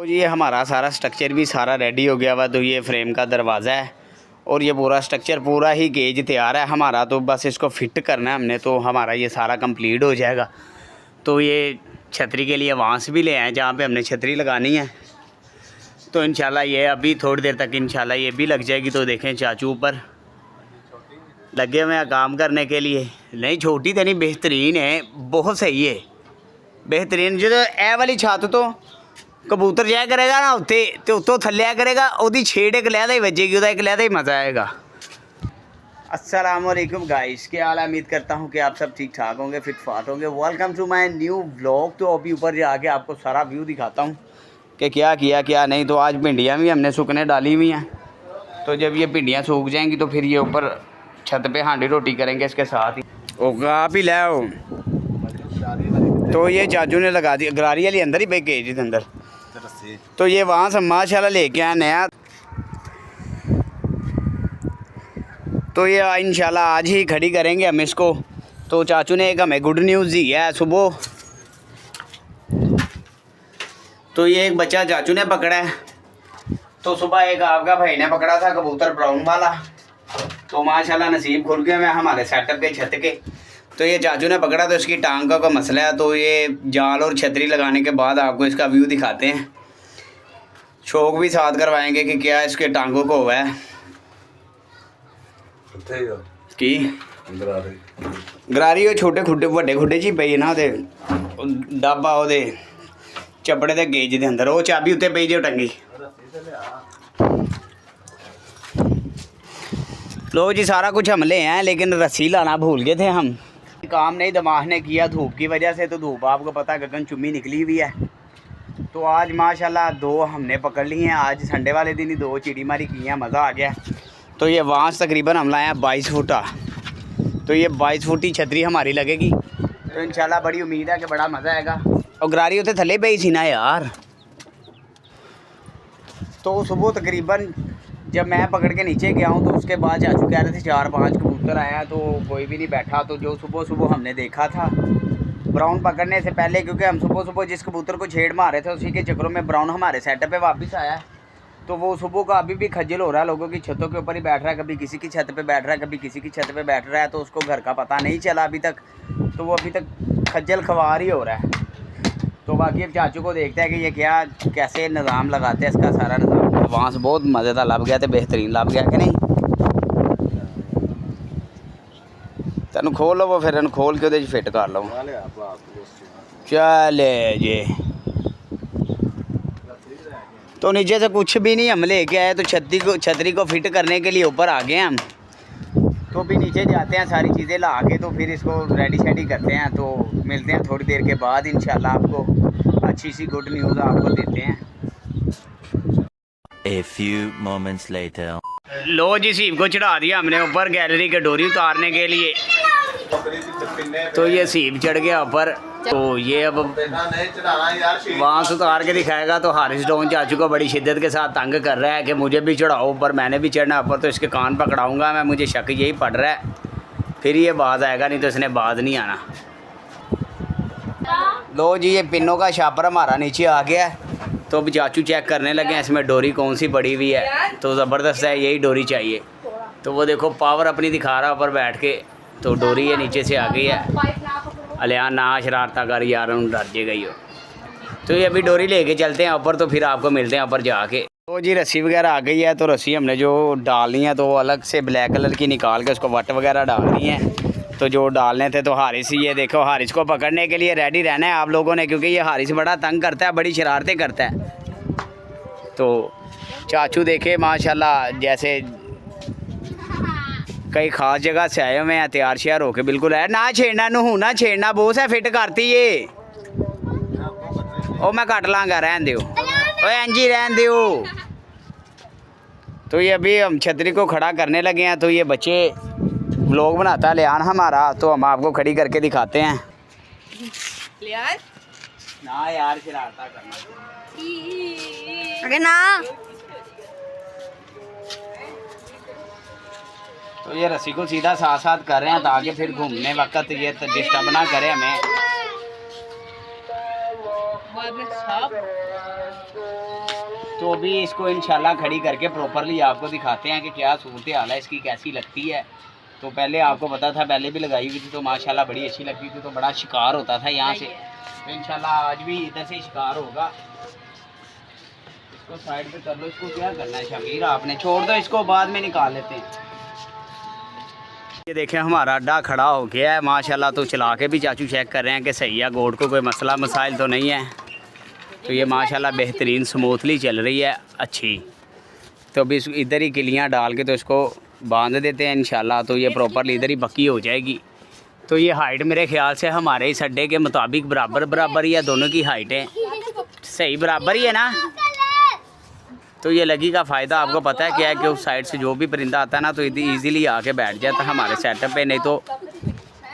तो ये हमारा सारा स्ट्रक्चर भी सारा रेडी हो गया हुआ। तो ये फ्रेम का दरवाज़ा है और ये पूरा स्ट्रक्चर पूरा ही गेज तैयार है हमारा। तो बस इसको फिट करना है हमने, तो हमारा ये सारा कंप्लीट हो जाएगा। तो ये छतरी के लिए वांस भी ले आए जहाँ पे हमने छतरी लगानी है। तो इंशाल्लाह ये अभी थोड़ी देर तक इंशाल्लाह ये भी लग जाएगी। तो देखें चाचू ऊपर लगे हुए हैं काम करने के लिए। नहीं छोटी तो नहीं, बेहतरीन है, बहुत सही है, बेहतरीन। जो ए वाली छत तो कबूतर जाया करेगा ना उत्ते तो उत्तों थल्ले आया करेगा, ਉਹਦੀ छेड़ एक लहदा ही बजेगी, ਉਹਦਾ एक लहदा ही मज़ा आएगा। अस्सलाम वालेकुम गाइस, क्या हाल है? उम्मीद करता हूँ कि आप सब ठीक ठाक होंगे, फिट फाट होंगे। Welcome to my new vlog. तो अभी ऊपर जाके आपको सारा व्यू दिखाता हूँ कि क्या किया क्या नहीं। तो आज भिंडियाँ भी हमने सूखने डाली हुई हैं। तो जब ये भिंडियाँ सूख जाएंगी तो फिर ये ऊपर छत पे हांडी रोटी करेंगे इसके साथ ही। ओके आप ही लाओ। तो ये चाचू ने लगा दी गरारी वाली अंदर ही पे के जी अंदर। तो ये वहाँ से माशाल्लाह लेके आए नया। तो ये इंशाल्लाह आज ही खड़ी करेंगे हम इसको। तो चाचू ने एक हमें गुड न्यूज़ दी है सुबह। तो ये एक बच्चा चाचू ने पकड़ा है। तो सुबह एक आपका भाई ने पकड़ा था कबूतर ब्राउन वाला। तो माशाल्लाह नसीब खुल गए मैं हमारे सेटअप के छत के। तो ये चाचू ने पकड़ा, तो इसकी टांग का मसला है। तो ये जाल और छतरी लगाने के बाद आपको इसका व्यू दिखाते हैं। शौक भी साथ करवाएंगे कि क्या इसके टांगों को हुआ है कि गरारी छोटे खुड्डे वड्डे खुड्डे च पई ना ते डाबा ओहदे चपड़े दे गेज दे अंदर। वो चाबी उत्ते पई जो टंगी। लो जी सारा कुछ हम ले हैं, लेकिन रस्सी लाना भूल गए थे हम। काम नहीं दिमाग ने किया धूप की वजह से। तो धूप आपको पता है गगन चुम्मी निकली हुई है। तो आज माशाल्लाह 2 हमने पकड़ ली हैं। आज संडे वाले दिन ही 2 चिड़ी मारी की हैं, मज़ा आ गया। तो ये वांस तकरीबन हम लाए हैं 22 फुटा। तो ये 22 फुट की छतरी हमारी लगेगी। तो इंशाल्लाह बड़ी उम्मीद है कि बड़ा मज़ा आएगा। और गरारी उतने थले पे ही सी ना यार। तो सुबह तकरीबन जब मैं पकड़ के नीचे गया हूँ तो उसके बाद चाचू कह रहे थे 4-5 कबूतर आया। तो कोई भी नहीं बैठा। तो जो सुबह हमने देखा था ब्राउन पकड़ने से पहले, क्योंकि हम सुबह जिस कबूतर को छेड़ मारे थे उसी के चक्करों में ब्राउन हमारे सेटअप पे वापस आया। तो वो सुबह का अभी भी खज्जल हो रहा है, लोगों की छतों के ऊपर ही बैठ रहा है, कभी किसी की छत पे बैठ रहा है, कभी किसी की छत पे बैठ रहा है। तो उसको घर का पता नहीं चला अभी तक। तो वो अभी तक खज्जल खवार ही हो रहा है। तो बाकी अब चाचू को देखते हैं कि ये क्या कैसे निज़ाम लगाते हैं इसका सारा निज़ाम। वांस बहुत मज़ेदार लब गया, तो बेहतरीन लब गया कि नहीं। तेन खोल लो फिर खोल के वो फिट कर लो। चले जी। तो नीचे से कुछ भी नहीं हम लेके आए। तो छतरी को फिट करने के लिए ऊपर आ गए हम। तो भी नीचे जाते हैं सारी चीज़ें ला के, तो फिर इसको रेडी शेडी करते हैं। तो मिलते हैं थोड़ी देर के बाद इंशाल्लाह। आपको अच्छी सी गुड न्यूज़ आपको देते हैं। A few moments later. लो जी सीब को चढ़ा दिया हमने ऊपर गैलरी के डोरी उतारने के लिए। तो ये सीब चढ़ गया ऊपर। तो ये अब वहाँ से उतार के दिखाएगा। तो हारिस डॉन चाचू को बड़ी शिद्दत के साथ तंग कर रहा है कि मुझे भी चढ़ाओ ऊपर, मैंने भी चढ़ना ऊपर। तो इसके कान पकड़ाऊँगा मैं, मुझे शक यही पड़ रहा है। फिर ये बाज आएगा, नहीं तो इसने बाज नहीं आना। लो जी ये पिनों का शापर हमारा नीचे आ गया है। तो अब चाचू चेक करने लगे हैं इसमें डोरी कौन सी पड़ी हुई है। तो ज़बरदस्त है, यही डोरी चाहिए। तो वो देखो पावर अपनी दिखा रहा ऊपर बैठ के। तो डोरी ये नीचे से आ गई है। अलियान ना शरारता कर यार, डर जे गई हो। तो ये अभी डोरी लेके चलते हैं ऊपर। तो फिर आपको मिलते हैं ऊपर जाके। तो जी रस्सी वगैरह आ गई है। तो रस्सी हमने जो डालनी है तो अलग से ब्लैक कलर की निकाल के उसको वट वगैरह डालनी है। तो जो डालने थे तो हारिस ये देखो, हारिस को पकड़ने के लिए रेडी रहना है आप लोगों ने, क्योंकि ये हारिस बड़ा तंग करता है, बड़ी शरारतें करता है। तो चाचू देखे माशाल्लाह जैसे कई ख़ास जगह से आए हुए हैं, तैयार श्यार होके बिल्कुल है। ना छेड़ना नू ना छेड़ना, बोस है फिट करती ये। ओ मैं कट लाँगा, रहन दो एंजी रहन दो। तो ये अभी हम छतरी को खड़ा करने लगे हैं। तो ये बच्चे व्लॉग बनाता है लियान हमारा। तो हम आपको खड़ी करके दिखाते हैं। लियान ना यार शरारता करना अरे ना। तो ये रस्सी को सीधा साथ साथ कर रहे हैं ताकि फिर घूमने वक्त ये डिस्टर्ब ना करे हमें। तो अभी इसको इंशाल्लाह खड़ी करके प्रॉपरली आपको दिखाते हैं कि क्या सूरत हाल है इसकी, कैसी लगती है। तो पहले आपको पता था, पहले भी लगाई हुई थी तो माशाल्लाह बड़ी अच्छी लगती थी, तो बड़ा शिकार होता था यहाँ से। तो इंशाल्लाह आज भी इधर से शिकार होगा। इसको साइड पे कर लो। इसको क्या करना है शमीर, आपने छोड़ दो इसको, बाद में निकाल लेते हैं। ये देखें हमारा अड्डा खड़ा हो गया है माशाल्लाह। तो चला के भी चाचू चेक कर रहे हैं कि सही है, गोड को कोई मसला मसाइल तो नहीं है। तो ये माशाल्लाह बेहतरीन स्मूथली चल रही है, अच्छी। तो अभी इधर ही किलियाँ डाल के तो इसको बांध देते हैं इंशाल्लाह। तो ये प्रॉपरली इधर ही पक्की हो जाएगी। तो ये हाइट मेरे ख्याल से हमारे इस अड्डे के मुताबिक बराबर ही है, दोनों की हाइटें सही बराबर ही है ना। तो ये लगी का फ़ायदा आपको पता है क्या है कि उस साइड से जो भी परिंदा आता है ना तो इजीली आके बैठ जाता है हमारे सेटअप पे, नहीं तो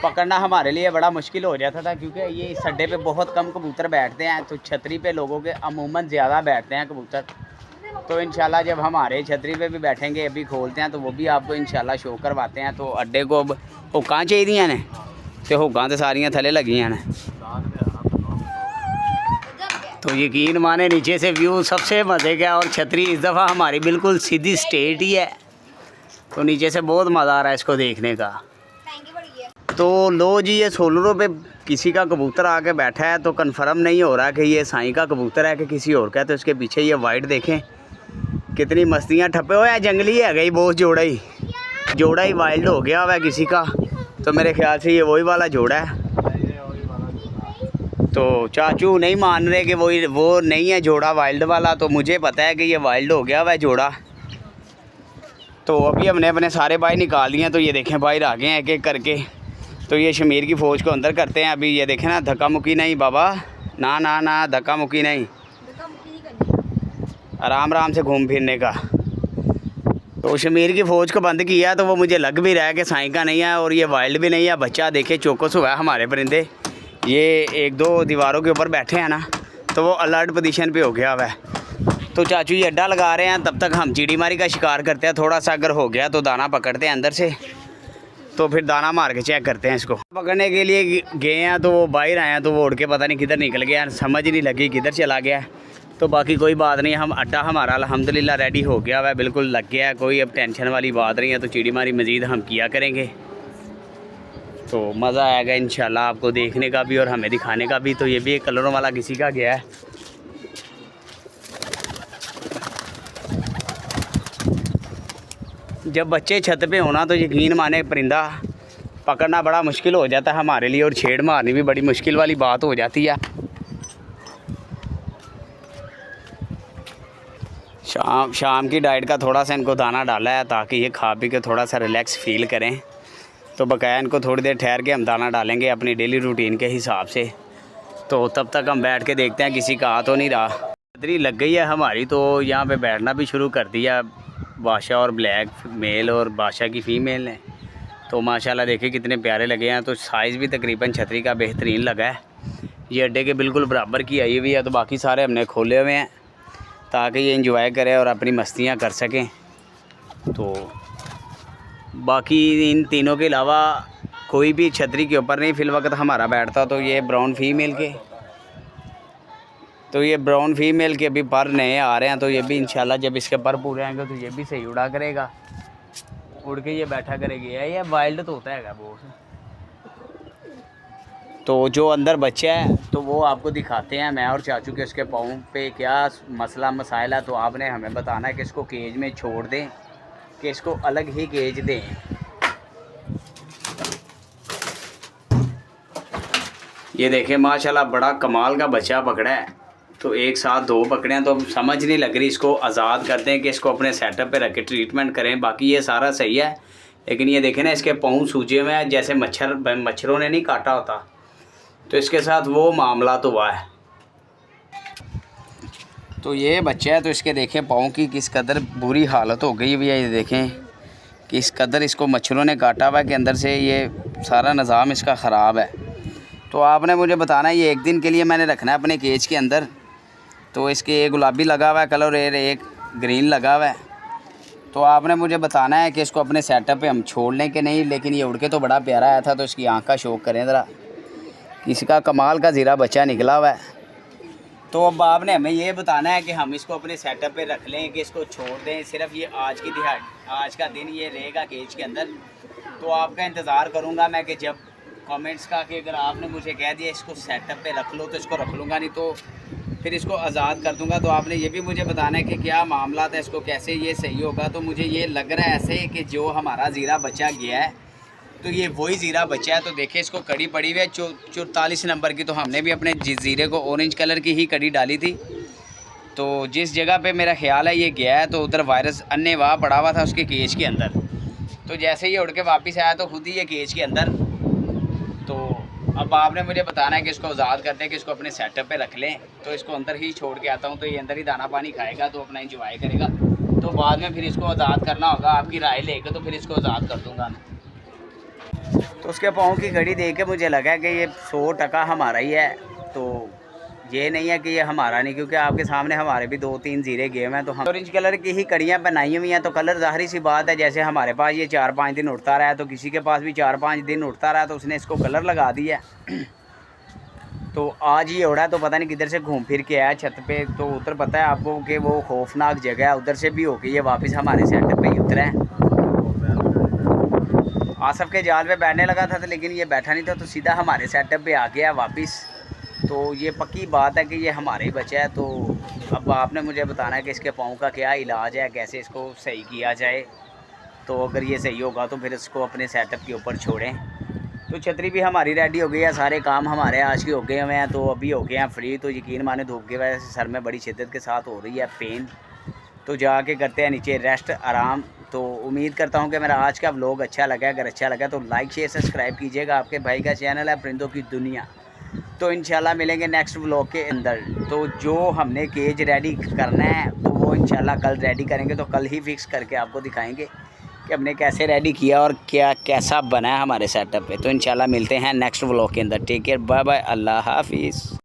पकड़ना हमारे लिए बड़ा मुश्किल हो जाता था, क्योंकि ये इस अड्डे पे बहुत कम कबूतर बैठते हैं। तो छतरी पे लोगों के अमूमन ज़्यादा बैठते हैं कबूतर। तो इंशाल्लाह जब हमारे छतरी पे भी बैठेंगे, अभी खोलते हैं तो वो भी आपको इंशाल्लाह शो करवाते हैं। तो अड्डे को अब हुक्कां चाहिए ने, तो हुक्कां तो सारियाँ थले लगी हैं। तो यकीन माने नीचे से व्यू सबसे मज़े का, और छतरी इस दफ़ा हमारी बिल्कुल सीधी स्ट्रेट ही है। तो नीचे से बहुत मज़ा आ रहा है इसको देखने का। तो लो जी, ये सोलरों पे किसी का कबूतर आके बैठा है, तो कंफर्म नहीं हो रहा कि ये साईं का कबूतर है कि किसी और का। तो इसके पीछे ये वाइट देखें कितनी मस्तियाँ ठप्पे हुए हैं, जंगली है गई बहुत, जोड़ा ही वाइल्ड हो गया हुआ है किसी का। तो मेरे ख्याल से ये वही वाला जोड़ा है। तो चाचू नहीं मान रहे कि वो नहीं है जोड़ा वाइल्ड वाला, तो मुझे पता है कि ये वाइल्ड हो गया हुआ है जोड़ा। तो अभी हमने अपने सारे भाई निकाल दिए हैं। तो ये देखें बाहर आ गए हैं एक एक करके। तो ये शमीर की फ़ौज को अंदर करते हैं। अभी ये देखें ना, धक्का मुक्की नहीं बाबा, ना धक्का मुक्की नहीं, आराम से घूम फिरने का। तो शमीर की फ़ौज को बंद किया तो वो मुझे लग भी रहा है कि साईं का नहीं है, और ये वाइल्ड भी नहीं है। बच्चा देखे चौकस हुआ है हमारे परिंदे, ये एक दो दीवारों के ऊपर बैठे हैं ना, तो वो अलर्ट पोजीशन पे हो गया हुआ है। तो चाचू ये अड्डा लगा रहे हैं, तब तक हम चिड़ी मारी का शिकार करते हैं। थोड़ा सा अगर हो गया तो दाना पकड़ते हैं अंदर से, तो फिर दाना मार के चेक करते हैं इसको। पकड़ने के लिए गए हैं तो वो बाहर आए हैं, तो वो उड़ के पता नहीं किधर निकल गया, समझ नहीं लगी किधर चला गया। तो बाकी कोई बात नहीं, हम अड्डा हमारा अल्हम्दुलिल्लाह रेडी हो गया हुआ है, बिल्कुल लग गया है, कोई अब टेंशन वाली बात नहीं है। तो चिड़ी मारी मज़ीद हम किया करेंगे, तो मज़ा आएगा इंशाल्लाह आपको देखने का भी और हमें दिखाने का भी। तो ये भी एक कलरों वाला किसी का गया है। जब बच्चे छत पे होना तो यकीन माने परिंदा पकड़ना बड़ा मुश्किल हो जाता है हमारे लिए, और छेड़ मारनी भी बड़ी मुश्किल वाली बात हो जाती है। शाम की डाइट का थोड़ा सा इनको दाना डाला है ताकि ये खा पी के थोड़ा सा रिलैक्स फील करें। तो बकाया इनको थोड़ी देर ठहर के हम दाना डालेंगे अपनी डेली रूटीन के हिसाब से। तो तब तक हम बैठ के देखते हैं किसी का आ तो नहीं रहा। छतरी लग गई है हमारी, तो यहाँ पे बैठना भी शुरू कर दिया बादशाह और ब्लैक मेल और बादशाह की फ़ीमेल ने। तो माशाल्लाह देखिए कितने प्यारे लगे हैं। तो साइज़ भी तकरीबन छतरी का बेहतरीन लगा है। ये अड्डे के बिल्कुल बराबर की आई हुई है। तो बाकी सारे हमने खोले हुए हैं ताकि ये इंजॉय करें और अपनी मस्तियाँ कर सकें। तो बाकी इन तीनों के अलावा कोई भी छतरी के ऊपर नहीं फ़िलवक्त हमारा बैठता। तो ये ब्राउन फीमेल के अभी पर नए आ रहे हैं। तो ये भी इंशाल्लाह जब इसके पर पूरे आएंगे तो ये भी सही उड़ा करेगा, उड़ के ये बैठा करेगी। ये वाइल्ड तो होता है बहुत। तो जो अंदर बच्चा है तो वो आपको दिखाते हैं मैं और चाचू के, उसके पाँव पे क्या मसला मसाइल है। तो आपने हमें बताना है कि इसको केज में छोड़ दें कि इसको अलग ही केज दें। ये देखें माशाल्लाह बड़ा कमाल का बच्चा पकड़ा है। तो एक साथ दो पकड़े हैं, तो अब समझ नहीं लग रही, इसको आज़ाद करते हैं कि इसको अपने सेटअप पे रख के ट्रीटमेंट करें। बाकी ये सारा सही है, लेकिन ये देखें ना इसके पाँव सूजे हुए हैं, जैसे मच्छरों ने नहीं काटा होता। तो इसके साथ वो मामला तो हुआ है। तो ये बच्चा है, तो इसके देखें पाँव की किस कदर बुरी हालत हो गई हुई है। ये देखें किस कदर इसको मच्छरों ने काटा हुआ है कि अंदर से ये सारा निज़ाम इसका ख़राब है। तो आपने मुझे बताना है, ये एक दिन के लिए मैंने रखना है अपने केज के अंदर। तो इसके एक गुलाबी लगा हुआ है कलर, एक ग्रीन लगा हुआ है। तो आपने मुझे बताना है कि इसको अपने सेटअप पे हम छोड़ लें कि नहीं। लेकिन ये उड़ के तो बड़ा प्यारा आया था, तो इसकी आँख का शौक करें ज़रा। इसका कमाल का ज़ीरा बच्चा निकला हुआ है। तो अब आपने हमें ये बताना है कि हम इसको अपने सेटअप पे रख लें कि इसको छोड़ दें, सिर्फ ये आज की दिहाड़ी आज का दिन ये रहेगा केज के अंदर। तो आपका इंतज़ार करूँगा मैं कि जब कमेंट्स का कि अगर आपने मुझे कह दिया इसको सेटअप पे रख लो तो इसको रख लूँगा, नहीं तो फिर इसको आज़ाद कर दूँगा। तो आपने ये भी मुझे बताना है कि क्या मामला है, इसको कैसे ये सही होगा। तो मुझे ये लग रहा है ऐसे कि जो हमारा ज़ीरा बचा गया है तो ये वही ज़ीरा बचा है। तो देखिए इसको कड़ी पड़ी हुई है 44 नंबर की। तो हमने भी अपने ज़ीरे को ऑरेंज कलर की ही कड़ी डाली थी। तो जिस जगह पे मेरा ख्याल है ये गया है तो उधर वायरस अन्नेवाह पड़ा हुआ था उसके केज के अंदर। तो जैसे ही उड़ के वापस आया तो खुद ही ये केज के अंदर। तो अब आपने मुझे बताना है कि इसको आज़ाद करते हैं कि इसको अपने सेटअप पे रख लें। तो इसको अंदर ही छोड़ के आता हूँ, तो ये अंदर ही दाना पानी खाएगा, तो अपना इंजॉय करेगा। तो बाद में फिर इसको आज़ाद करना होगा, आपकी राय लेकर तो फिर इसको आज़ाद कर दूँगा मैं। तो उसके पाँव की घड़ी देख के मुझे लगा कि ये 100% हमारा ही है। तो ये नहीं है कि ये हमारा नहीं, क्योंकि आपके सामने हमारे भी 2-3 ज़ीरे गए हैं। तो हम ऑरेंज कलर की ही कड़ियाँ बनाई हुई हैं। तो कलर ज़ाहिर सी बात है, जैसे हमारे पास ये 4-5 दिन उड़ता रहा है तो किसी के पास भी 4-5 दिन उड़ता रहा तो उसने इसको कलर लगा दिया। तो आज ये उड़ा तो पता नहीं किधर से घूम फिर के आया छत पे। तो उधर पता है आपको कि वो खौफनाक जगह है, उधर से भी होके ये वापस हमारे सेटअप पे ही उतरा है। आसफ के जाल पे बैठने लगा था, लेकिन ये बैठा नहीं था, तो सीधा हमारे सेटअप पे आ गया वापस। तो ये पक्की बात है कि ये हमारे ही बचा है। तो अब आपने मुझे बताना है कि इसके पाँव का क्या इलाज है, कैसे इसको सही किया जाए। तो अगर ये सही होगा तो फिर इसको अपने सेटअप के ऊपर छोड़ें। तो छतरी भी हमारी रेडी हो गई है, सारे काम हमारे आज के हो गए हुए हैं। तो अभी हो गए हैं फ्री। तो यकीन माने धूप की वजह से सर में बड़ी शिद्दत के साथ हो रही है पेन। तो जाके करते हैं नीचे रेस्ट, आराम। तो उम्मीद करता हूँ कि मेरा आज का व्लॉग अच्छा लगा। अगर अच्छा लगा तो लाइक शेयर सब्सक्राइब कीजिएगा। आपके भाई का चैनल है परिंदों की दुनिया। तो इंशाल्लाह मिलेंगे नेक्स्ट व्लॉग के अंदर। तो जो हमने केज रेडी करना है तो वो इंशाल्लाह कल रेडी करेंगे। तो कल ही फिक्स करके आपको दिखाएंगे कि हमने कैसे रेडी किया और क्या कैसा बना है हमारे सेटअप पे। तो इंशाल्लाह मिलते हैं नेक्स्ट व्लॉग के अंदर। टेक केयर, बाय बाय, अल्लाह हाफिज़।